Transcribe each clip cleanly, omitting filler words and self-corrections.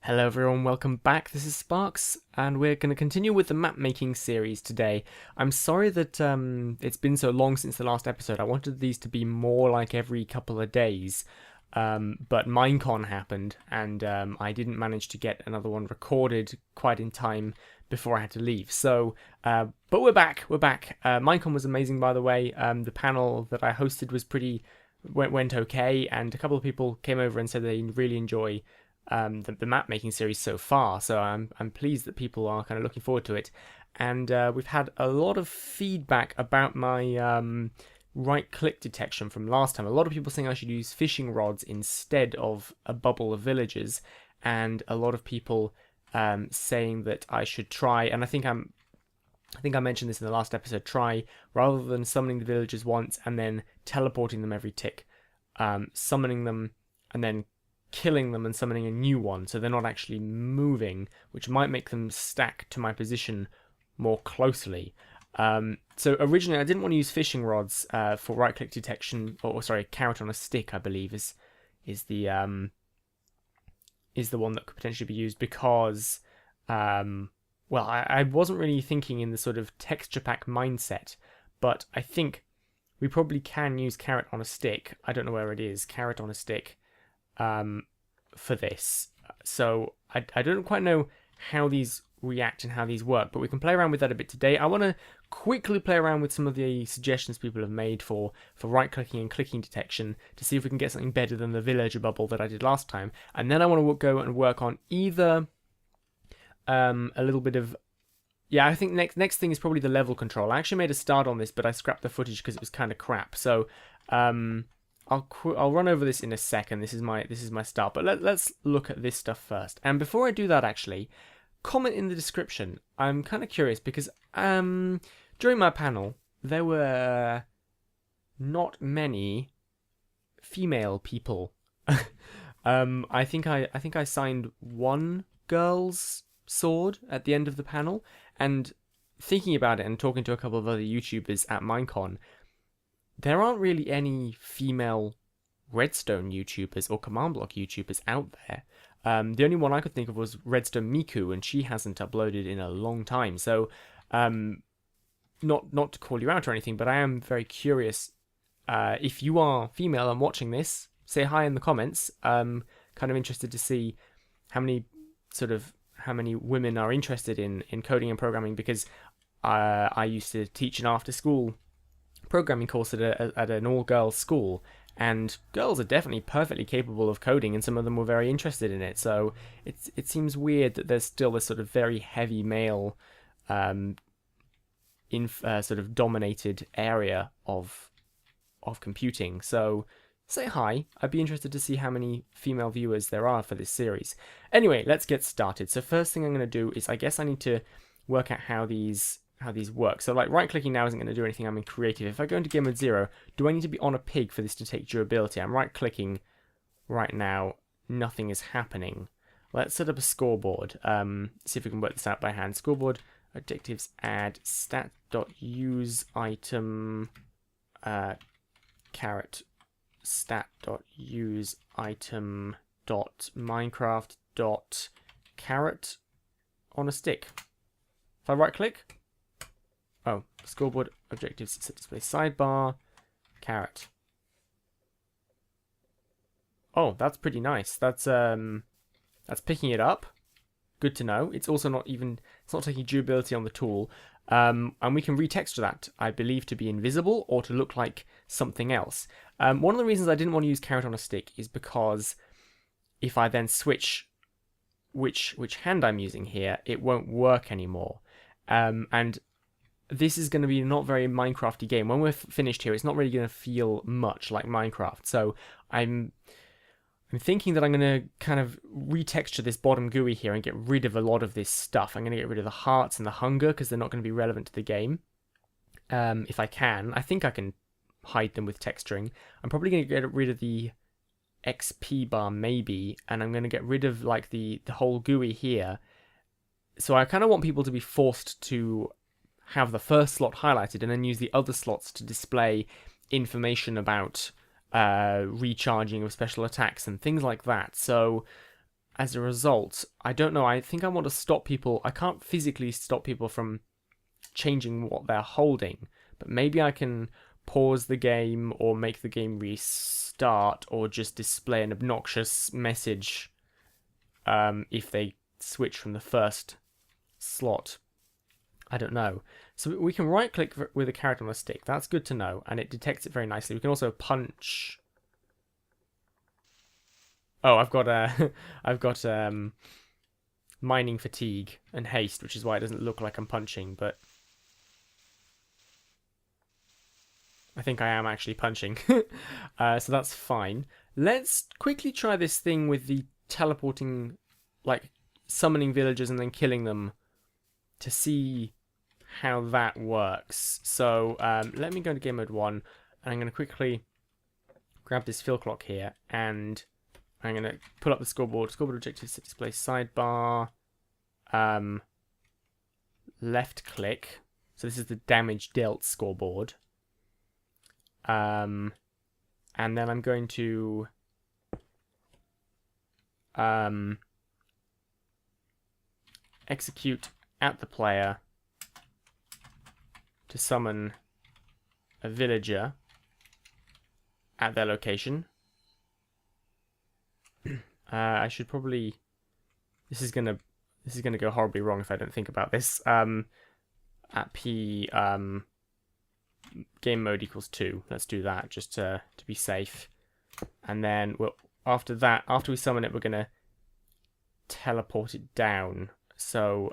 Hello everyone, welcome back. This is Sparks, and we're going to continue with the map making series today. I'm sorry that it's been so long since the last episode. I wanted these to be more like every couple of days, but Minecon happened, and I didn't manage to get another one recorded quite in time before I had to leave. So, but we're back. Minecon was amazing, by the way. The panel that I hosted was went okay, and a couple of people came over and said they really enjoy the map making series so far, so I'm pleased that people are kind of looking forward to it. And we've had a lot of feedback about my right click detection from last time. A lot of people saying I should use fishing rods instead of a bubble of villagers, and a lot of people saying that I should try, and I think I mentioned this in the last episode, try, rather than summoning the villagers once and then teleporting them every tick, summoning them and then killing them and summoning a new one, so they're not actually moving, which might make them stack to my position more closely. So originally I didn't want to use fishing rods for right click detection, or sorry, carrot on a stick, I believe is the one that could potentially be used, because well, I wasn't really thinking in the sort of texture pack mindset, but I think we probably can use carrot on a stick. I don't know where it is, carrot on a stick, for this. So I don't quite know how these react and how these work, but we can play around with that a bit today. I want to quickly play around with some of the suggestions people have made for right clicking and clicking detection to see if we can get something better than the villager bubble that I did last time. And then I want to go and work on either a little bit of, yeah, I think next thing is probably the level control. I actually made a start on this, but I scrapped the footage because it was kind of crap. So I'll run over this in a second. This is my start, but let's look at this stuff first. And before I do that, actually, comment in the description. I'm kind of curious because during my panel there were not many female people. I think I signed one girl's sword at the end of the panel, and thinking about it and talking to a couple of other YouTubers at Minecon, there aren't really any female Redstone YouTubers or Command Block YouTubers out there. The only one I could think of was Redstone Miku, and she hasn't uploaded in a long time. So, not to call you out or anything, but I am very curious. If you are female and watching this, say hi in the comments. Kind of interested to see how many women are interested in coding and programming, because I used to teach an after-school programming course at an all-girls school, and girls are definitely perfectly capable of coding, and some of them were very interested in it. So it seems weird that there's still this sort of very heavy male sort of dominated area of computing. So say hi. I'd be interested to see how many female viewers there are for this series. Anyway, let's get started. So first thing I'm going to do is, I guess I need to work out how these work. So like right clicking now isn't going to do anything. I'm in creative. If I go into game mode 0, do I need to be on a pig for this to take durability? I'm right clicking right now. Nothing is happening. Let's set up a scoreboard. See if we can work this out by hand. Scoreboard objectives, add stat.use item carrot stat.use item .minecraft .carrot on a stick. If I right click, oh, scoreboard objectives, set display sidebar, carrot. Oh, that's pretty nice. That's picking it up. Good to know. It's also not taking durability on the tool. And we can retexture that, I believe, to be invisible or to look like something else. One of the reasons I didn't want to use carrot on a stick is because if I then switch which hand I'm using here, it won't work anymore. And this is going to be not very Minecrafty game. When we're finished here, it's not really going to feel much like Minecraft. So I'm thinking that I'm going to kind of retexture this bottom GUI here and get rid of a lot of this stuff. I'm going to get rid of the hearts and the hunger because they're not going to be relevant to the game. If I can. I think I can hide them with texturing. I'm probably going to get rid of the XP bar maybe, and I'm going to get rid of like the whole GUI here. So I kind of want people to be forced to have the first slot highlighted and then use the other slots to display information about recharging of special attacks and things like that. So as a result, I don't know, I think I want to stop people. I can't physically stop people from changing what they're holding, but maybe I can pause the game or make the game restart or just display an obnoxious message if they switch from the first slot. I don't know. So we can right click with a character on a stick. That's good to know, and it detects it very nicely. We can also punch. Oh, I've got I've got mining fatigue and haste, which is why it doesn't look like I'm punching, but I think I am actually punching. So that's fine. Let's quickly try this thing with the teleporting, like summoning villagers and then killing them to see how that works. So let me go to game mode 1, and I'm going to quickly grab this fill clock here, and I'm going to pull up the scoreboard. Scoreboard objectives, display sidebar, left click. So this is the damage dealt scoreboard. And then I'm going to execute at the player to summon a villager at their location. I should probably. This is gonna go horribly wrong if I don't think about this. At P game mode equals 2. Let's do that just to be safe. And then after we summon it, we're gonna teleport it down. So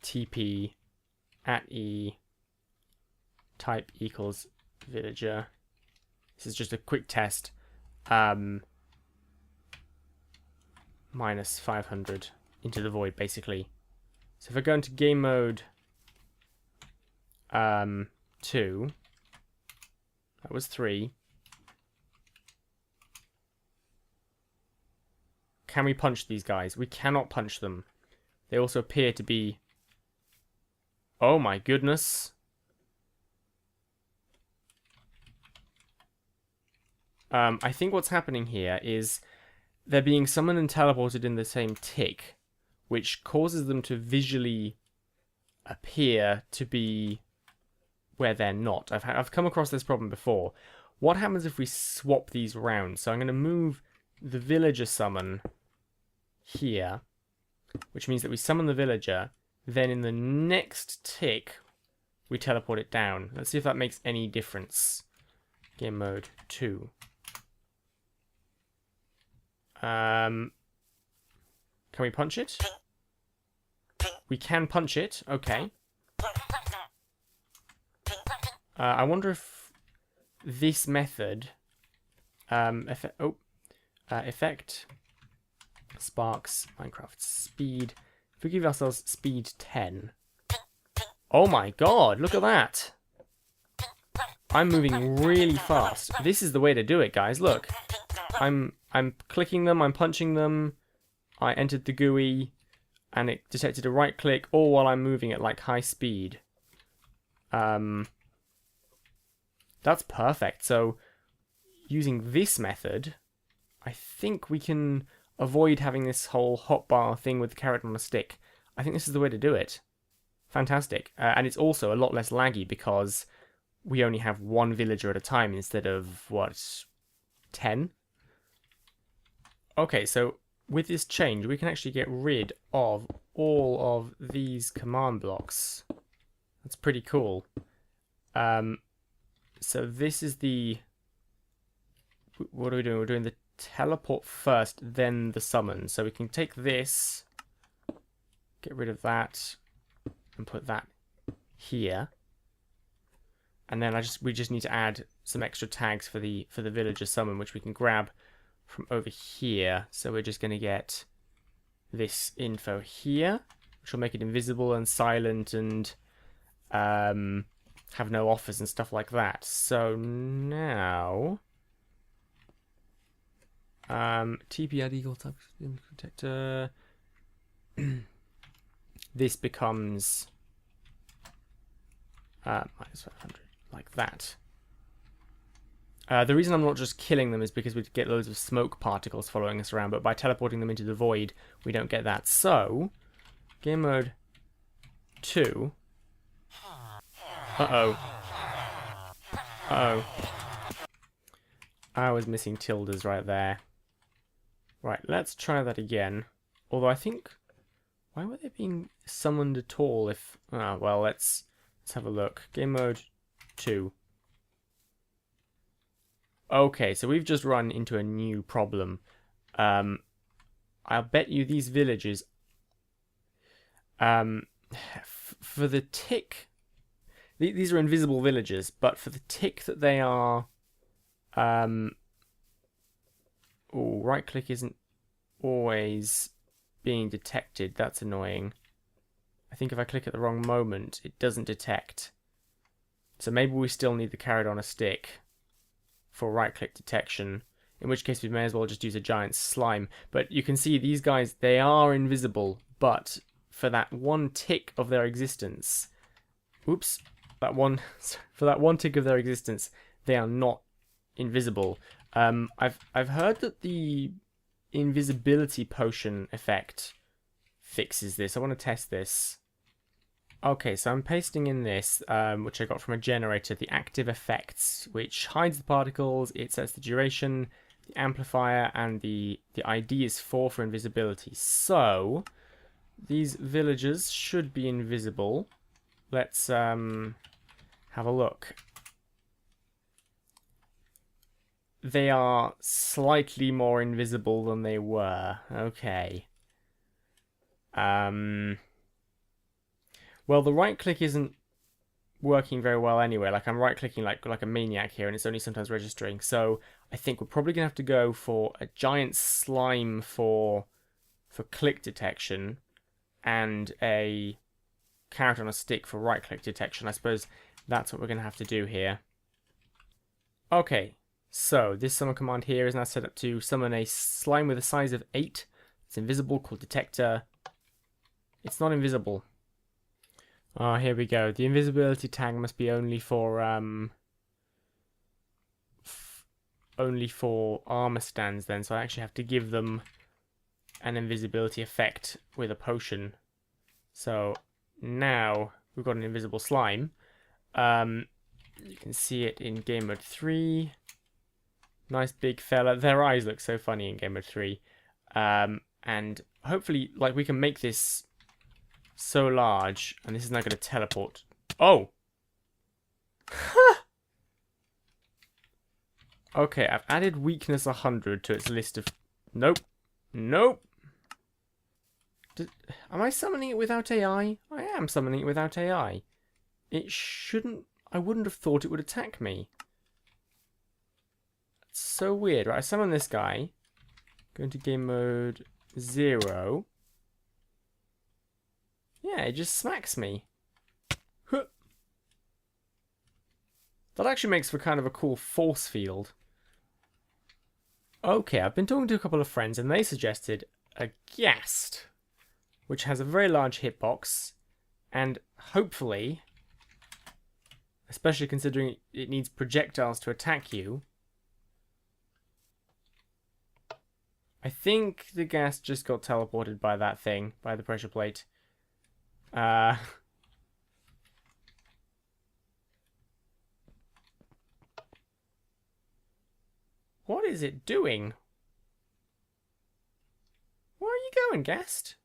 TP at E type equals villager. This is just a quick test. Minus 500 into the void, basically. So if I go into game mode 2, that was 3. Can we punch these guys? We cannot punch them. They also appear to be... Oh my goodness. I think what's happening here is they're being summoned and teleported in the same tick, which causes them to visually appear to be where they're not. I've come across this problem before. What happens if we swap these around? So I'm going to move the villager summon here, which means that we summon the villager, then in the next tick we teleport it down. Let's see if that makes any difference. Game mode 2. Can we punch it? We can punch it. Okay. I wonder if this method effect sparks Minecraft speed. If we give ourselves speed 10. Oh my god, look at that. I'm moving really fast. This is the way to do it, guys. Look. I'm clicking them, I'm punching them. I entered the GUI and it detected a right click, all while I'm moving at like high speed. That's perfect. So using this method, I think we can avoid having this whole hotbar thing with the character on a stick. I think this is the way to do it. Fantastic. And it's also a lot less laggy because we only have one villager at a time instead of, what, 10? Okay, so with this change, we can actually get rid of all of these command blocks. That's pretty cool. So this is the... What are we doing? We're doing the teleport first, then the summon. So we can take this, get rid of that, and put that here. And then we just need to add some extra tags for the villager summon, which we can grab from over here. So we're just going to get this info here, which will make it invisible and silent and have no offers and stuff like that. So now TP add equal type protector. This becomes minus 500, like that. The reason I'm not just killing them is because we get loads of smoke particles following us around, but by teleporting them into the void, we don't get that. So, game mode 2. Uh-oh. Uh-oh. I was missing tildes right there. Right, let's try that again. Although I think... Why were they being summoned at all if... Ah, well, let's have a look. Game mode 2. Okay, so we've just run into a new problem. I'll bet you these villagers... for the tick... These are invisible villagers, but for the tick that they are... Oh, right click isn't always being detected. That's annoying. I think if I click at the wrong moment, it doesn't detect. So maybe we still need the carrot on a stick for right click detection. In which case we may as well just use a giant slime. But you can see these guys, they are invisible, but for that one tick of their existence... Oops. For that one tick of their existence, they are not invisible. I've heard that the invisibility potion effect fixes this. I want to test this. Okay, so I'm pasting in this, which I got from a generator, the active effects, which hides the particles, it sets the duration, the amplifier, and the ID is 4 for invisibility. So, these villagers should be invisible. Let's have a look. They are slightly more invisible than they were. Okay. Well, the right click isn't working very well anyway. Like, I'm right clicking like a maniac here, and it's only sometimes registering. So I think we're probably gonna have to go for a giant slime for click detection, and a carrot on a stick for right click detection. I suppose that's what we're gonna have to do here. Okay. So, this summon command here is now set up to summon a slime with a size of 8. It's invisible, called Detector. It's not invisible. Oh, here we go. The invisibility tag must be only for armor stands then, so I actually have to give them an invisibility effect with a potion. So, now we've got an invisible slime. You can see it in game mode 3. Nice big fella. Their eyes look so funny in game mode 3. And hopefully, like, we can make this so large, and this is now going to teleport. Oh! Okay, I've added weakness 100 to its list of... Nope. Nope. Am I summoning it without AI? I am summoning it without AI. It shouldn't... I wouldn't have thought it would attack me. It's so weird. Right, I summon this guy. Go into game mode 0. Yeah, it just smacks me. Huh. That actually makes for kind of a cool force field. Okay, I've been talking to a couple of friends and they suggested a ghast, which has a very large hitbox, and hopefully, especially considering it needs projectiles to attack you, I think the ghast just got teleported by that thing, by the pressure plate. What is it doing? Where are you going, ghast?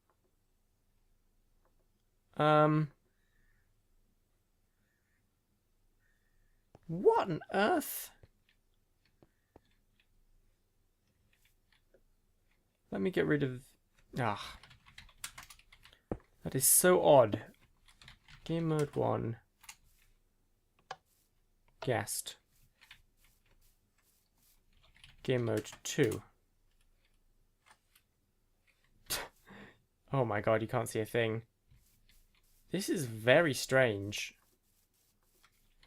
What on earth? Let me get rid of... Ah. That is so odd. Game mode 1. Ghast. Game mode 2. Oh my god, you can't see a thing. This is very strange.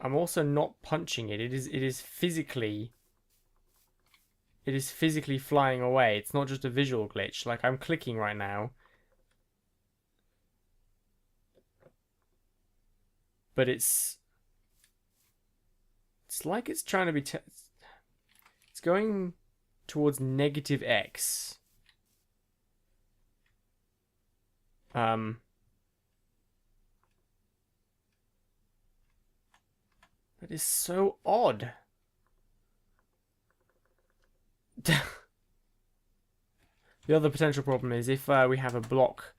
I'm also not punching it. It is physically flying away. It's not just a visual glitch. Like, I'm clicking right now. But it's like it's trying to be going towards negative X. That is so odd. The other potential problem is if we have a block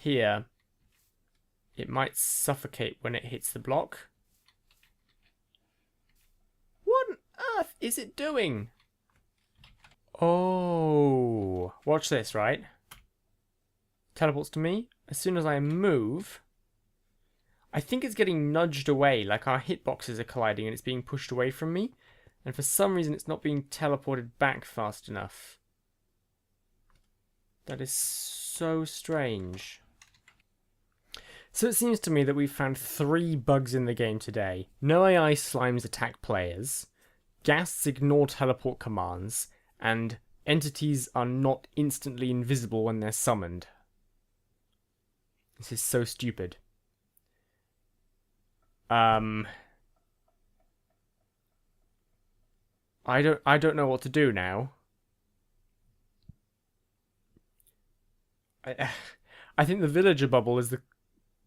here, it might suffocate when it hits the block. What on earth is it doing? Oh, watch this, right? Teleports to me. As soon as I move, I think it's getting nudged away, like our hitboxes are colliding and it's being pushed away from me. And for some reason it's not being teleported back fast enough. That is so strange. So it seems to me that we've found 3 bugs in the game today. No AI slimes attack players, ghasts ignore teleport commands, and entities are not instantly invisible when they're summoned. This is so stupid. I don't know what to do now. I think the villager bubble is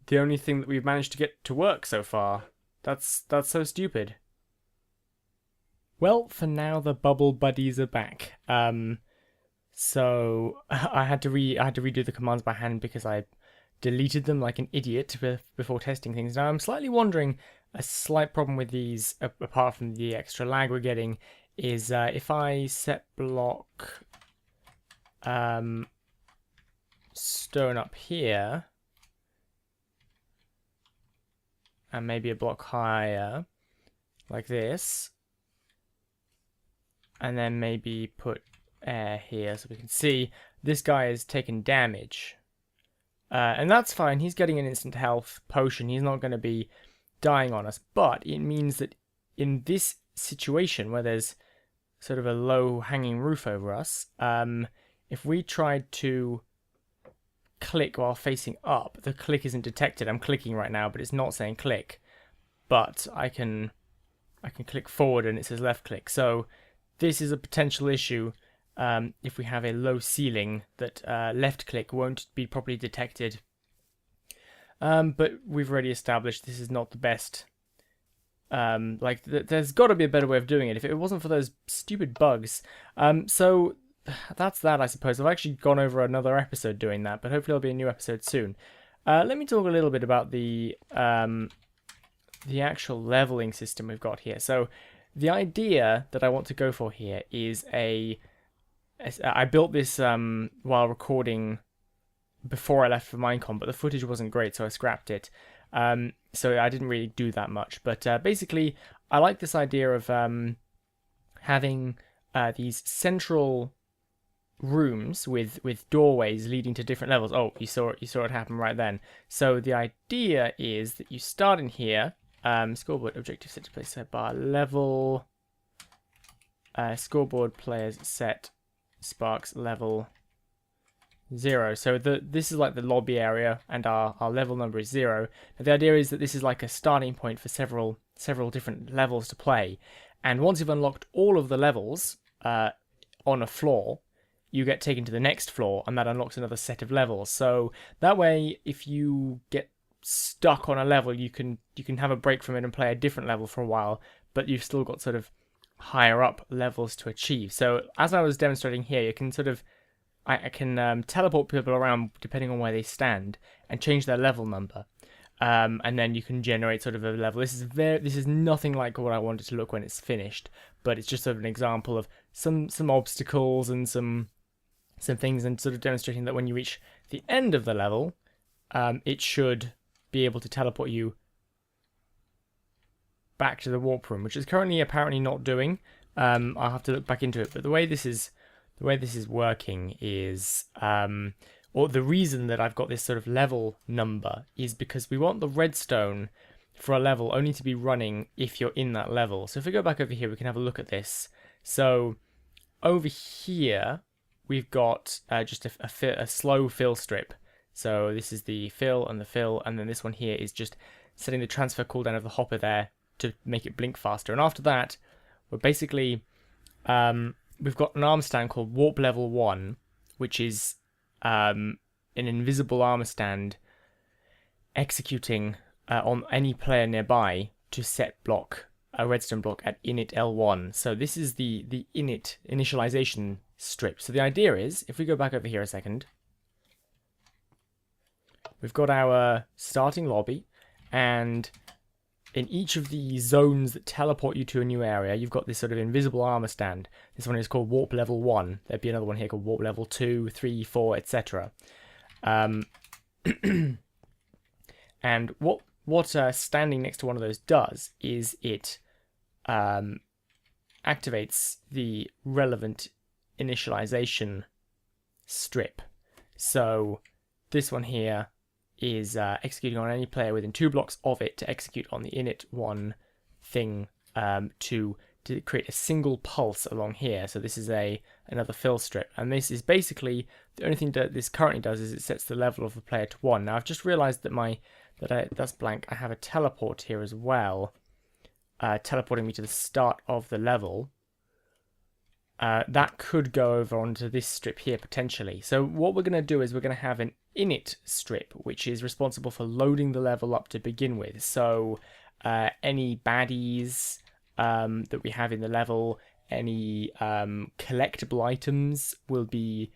the only thing that we've managed to get to work so far. That's so stupid. Well, for now the bubble buddies are back. So I had to redo the commands by hand because I deleted them like an idiot before testing things. Now I'm slightly wondering, a slight problem with these, apart from the extra lag we're getting, is if I set block stone up here and maybe a block higher like this, and then maybe put air here so we can see this guy is taking damage. And that's fine, he's getting an instant health potion, he's not going to be dying on us, but it means that in this situation where there's sort of a low hanging roof over us, if we tried to click while facing up, the click isn't detected. I'm clicking right now, but it's not saying click, but I can click forward and it says left click. So this is a potential issue. If we have a low ceiling, that left click won't be properly detected. But we've already established this is not the best. There's got to be a better way of doing it if it wasn't for those stupid bugs. So that's that, I suppose. I've actually gone over another episode doing that, but hopefully there'll be a new episode soon. Let me talk a little bit about the actual leveling system we've got here. So the idea that I want to go for here is I built this while recording before I left for Minecon, but the footage wasn't great, so I scrapped it. So I didn't really do that much. But basically, I like this idea of having these central rooms with doorways leading to different levels. Oh, you saw it happen right then. So the idea is that you start in here. Scoreboard objective set to place set bar level. Scoreboard players set Sparks level 0. So this is like the lobby area, and our level number is 0. Now the idea is that this is like a starting point for several different levels to play, and once you've unlocked all of the levels on a floor, you get taken to the next floor, and that unlocks another set of levels. So that way, if you get stuck on a level, you can have a break from it and play a different level for a while, but you've still got sort of higher up levels to achieve. So as I was demonstrating here, you can sort of I can teleport people around depending on where they stand and change their level number, and then you can generate sort of a level. This is nothing like what I want it to look when it's finished, but it's just sort of an example of some obstacles and some things, and sort of demonstrating that when you reach the end of the level, it should be able to teleport you back to the warp room, which is currently apparently not doing. I'll have to look back into it, but the way this is working is, or the reason that I've got this sort of level number is because we want the redstone for a level only to be running if you're in that level. So if we go back over here, we can have a look at this. So over here, we've got just a slow fill strip. So this is the fill, and then this one here is just setting the transfer cooldown of the hopper there to make it blink faster. And after that, we're basically we've got an armor stand called Warp Level 1, which is an invisible armor stand executing on any player nearby to set block a redstone block at init L1. So this is the init initialization strip. So the idea is, if we go back over here a second, we've got our starting lobby, and in each of the zones that teleport you to a new area, you've got this sort of invisible armor stand. This one is called Warp Level 1. There'd be another one here called Warp Level 2, 3, 4, etc. And what standing next to one of those does is it activates the relevant initialization strip. So this one here is executing on any player within 2 blocks of it to execute on the init 1 thing to create a single pulse along here. So this is another fill strip, and this is basically the only thing that this currently does is it sets the level of the player to 1. Now I've just realized that that's blank. I have a teleport here as well, teleporting me to the start of the level. That could go over onto this strip here potentially. So what we're going to do is we're going to have an init strip, which is responsible for loading the level up to begin with. So any baddies that we have in the level, any collectible items will be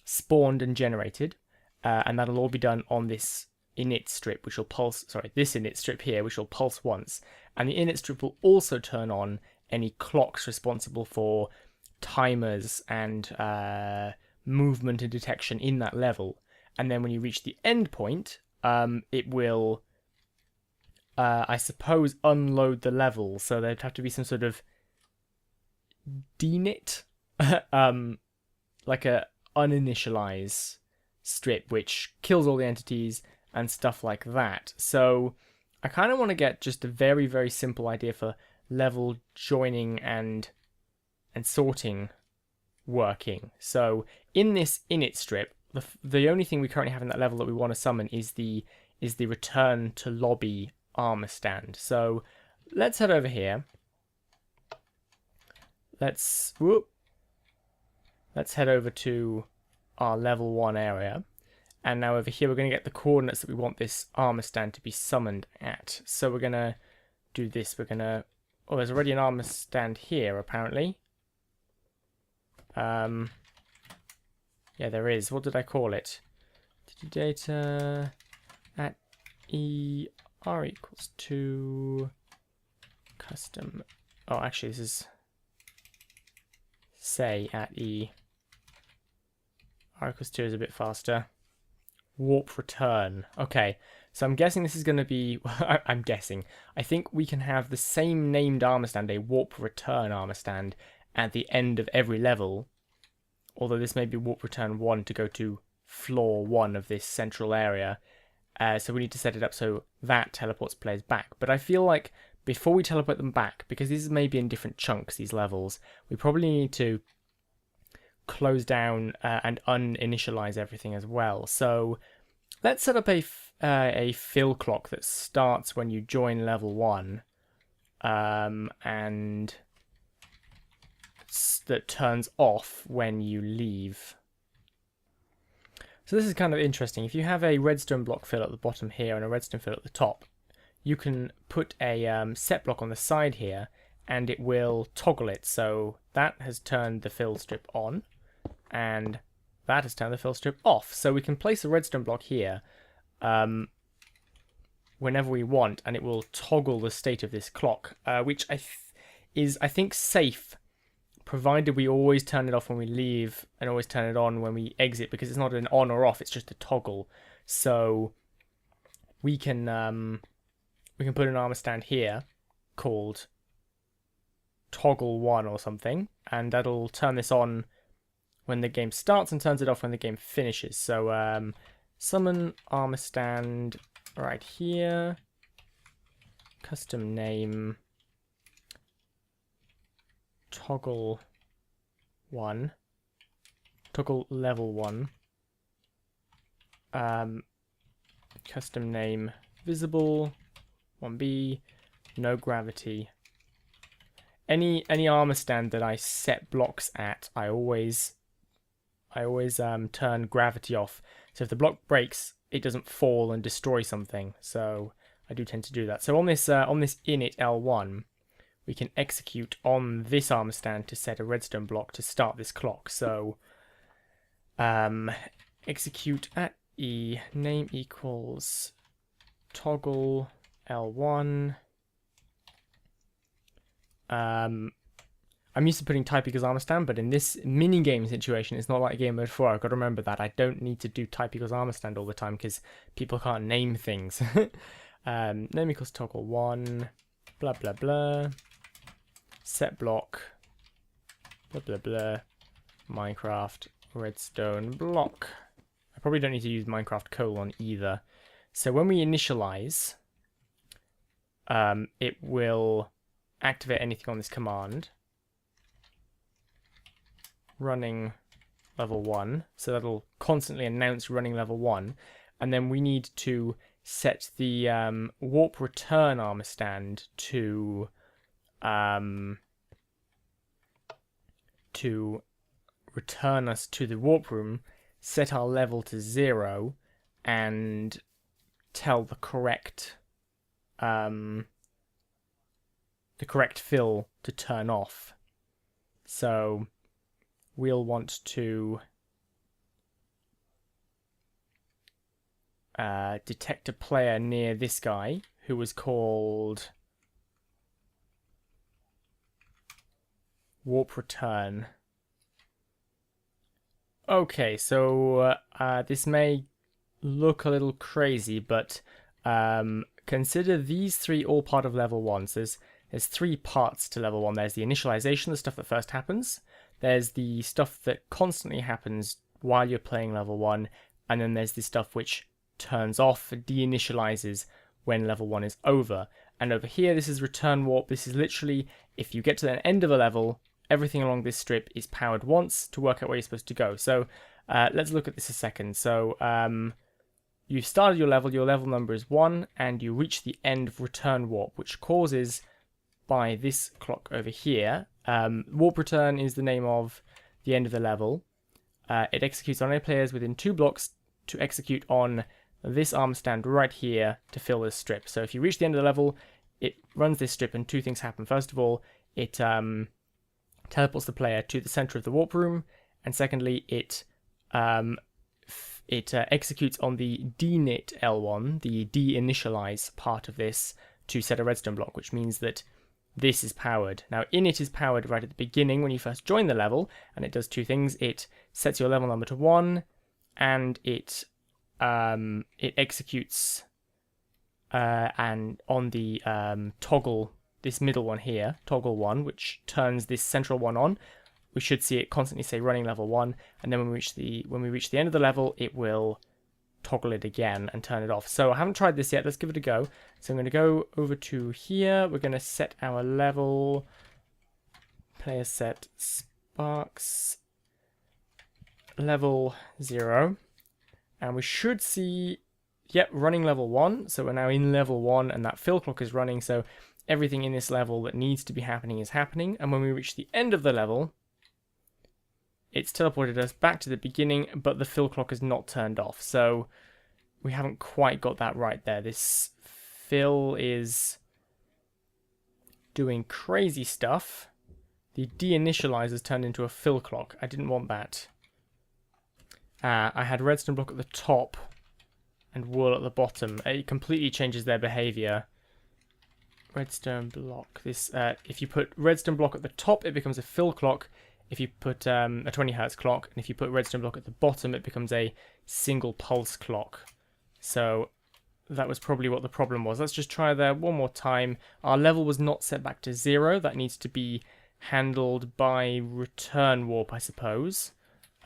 spawned and generated, and that'll all be done on this init strip, which will pulse, this init strip here, which will pulse once. And the init strip will also turn on any clocks responsible for timers and movement and detection in that level. And then when you reach the end point, it will, I suppose, unload the level. So there'd have to be some sort of denit, like a uninitialize strip, which kills all the entities and stuff like that. So I kind of want to get just a very, very simple idea for level joining and sorting working. So in this init strip, the only thing we currently have in that level that we want to summon is the return to lobby armor stand. So let's head over here. Let's head over to our level 1 area. And now over here, we're going to get the coordinates that we want this armor stand to be summoned at. So we're going to do this. We're going to... Oh, there's already an armor stand here, apparently. Yeah, there is. What did I call it? Data at ER equals 2 custom. Oh, actually, this is say at ER equals 2 is a bit faster. Warp return. Okay, so I'm guessing this is going to be... I'm guessing. I think we can have the same named armor stand, a warp return armor stand, at the end of every level. Although this may be warp return 1 to go to floor 1 of this central area. So we need to set it up so that teleports players back. But I feel like before we teleport them back, because these may be in different chunks, these levels, we probably need to close down and uninitialize everything as well. So let's set up a fill clock that starts when you join level 1 and that turns off when you leave. So this is kind of interesting. If you have a redstone block fill at the bottom here and a redstone fill at the top, you can put a set block on the side here and it will toggle it. So that has turned the fill strip on, and that has turned the fill strip off. So we can place a redstone block here whenever we want, and it will toggle the state of this clock, which is I think safe, provided we always turn it off when we leave and always turn it on when we exit, because it's not an on or off, it's just a toggle. So we can put an armor stand here called toggle 1 or something, and that'll turn this on when the game starts and turns it off when the game finishes. So summon armor stand right here, custom name toggle 1, toggle level 1, custom name visible 1B, no gravity. Any armor stand that I set blocks at, I always turn gravity off. So if the block breaks, it doesn't fall and destroy something. So I do tend to do that. So on this init L1, we can execute on this armor stand to set a redstone block to start this clock. So execute at E, name equals toggle L1. I'm used to putting type equals armor stand, but in this mini game situation, it's not like game mode 4. I've got to remember that I don't need to do type equals armor stand all the time because people can't name things. Name equals toggle 1, blah blah blah, set block, blah blah blah, Minecraft redstone block. I probably don't need to use Minecraft colon either. So when we initialize, it will activate anything on this command. Running level 1, so that'll constantly announce running level 1, and then we need to set the warp return armor stand to return us to the warp room, set our level to 0, and tell the correct fill to turn off. So we'll want to detect a player near this guy who was called warp return. Okay, so this may look a little crazy, but consider these three all part of level 1. So there's 3 parts to level 1. There's the initialization, the stuff that first happens. There's the stuff that constantly happens while you're playing level 1. And then there's the stuff which turns off, deinitializes when level 1 is over. And over here, this is return warp. This is literally, if you get to the end of a level, everything along this strip is powered once to work out where you're supposed to go. So let's look at this a second. So you've started your level number is 1, and you reach the end of return warp, which causes, by this clock over here, warp return is the name of the end of the level. It executes on any players within 2 blocks to execute on this armor stand right here to fill this strip. So if you reach the end of the level, it runs this strip and 2 things happen. First of all, it teleports the player to the center of the warp room, and secondly, it executes on the deinit L1, the deinitialize part of this, to set a redstone block, which means that this is powered. Now, init is powered right at the beginning when you first join the level, and it does 2 things. It sets your level number to 1, and it executes and on the toggle, this middle one here, toggle 1, which turns this central one on. We should see it constantly say running level 1, and then when we reach the end of the level, it will toggle it again and turn it off. So I haven't tried this yet. Let's give it a go. So I'm going to go over to here. We're going to set our level. Player set Sparks level 0, and we should see, yep, running level 1. So we're now in level 1, and that fill clock is running. So everything in this level that needs to be happening is happening. And when we reach the end of the level, it's teleported us back to the beginning, but the fill clock is not turned off. So we haven't quite got that right there. This fill is doing crazy stuff. The deinitializer's turned into a fill clock. I didn't want that. I had redstone block at the top and wool at the bottom. It completely changes their behavior. Redstone block. This, if you put redstone block at the top, it becomes a fill clock. If you put a 20 hertz clock, and if you put redstone block at the bottom, it becomes a single pulse clock. So that was probably what the problem was. Let's just try that one more time. Our level was not set back to 0. That needs to be handled by return warp, I suppose.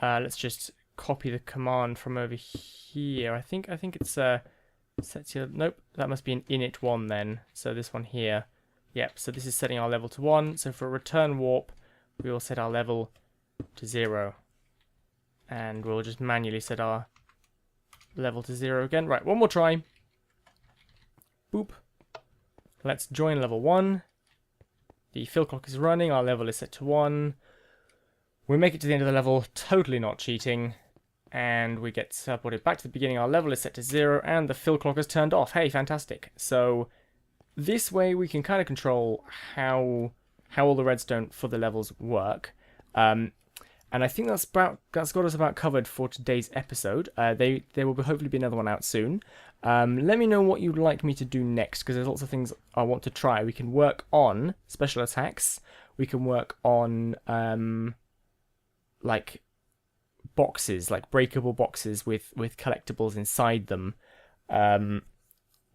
Let's just copy the command from over here. I think it's sets your, nope, that must be an init 1 then. So this one here. Yep, so this is setting our level to 1. So for return warp, we will set our level to 0. And we'll just manually set our level to 0 again. Right, one more try. Boop. Let's join level 1. The fill clock is running, our level is set to 1. We make it to the end of the level, totally not cheating. And we get teleported back to the beginning, our level is set to 0, and the fill clock is turned off. Hey, fantastic. So this way we can kind of control how all the redstone for the levels work. And I think that's got us about covered for today's episode. There will hopefully be another one out soon. Let me know what you'd like me to do next, because there's lots of things I want to try. We can work on special attacks. We can work on like boxes, like breakable boxes with collectibles inside them.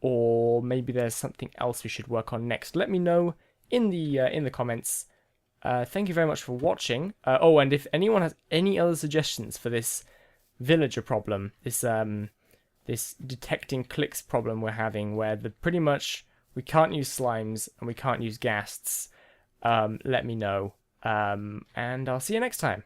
Or maybe there's something else we should work on next. Let me know in the comments. Thank you very much for watching. Oh, and if anyone has any other suggestions for this villager problem, this detecting clicks problem we're having, where pretty much we can't use slimes and we can't use ghasts, let me know. And I'll see you next time.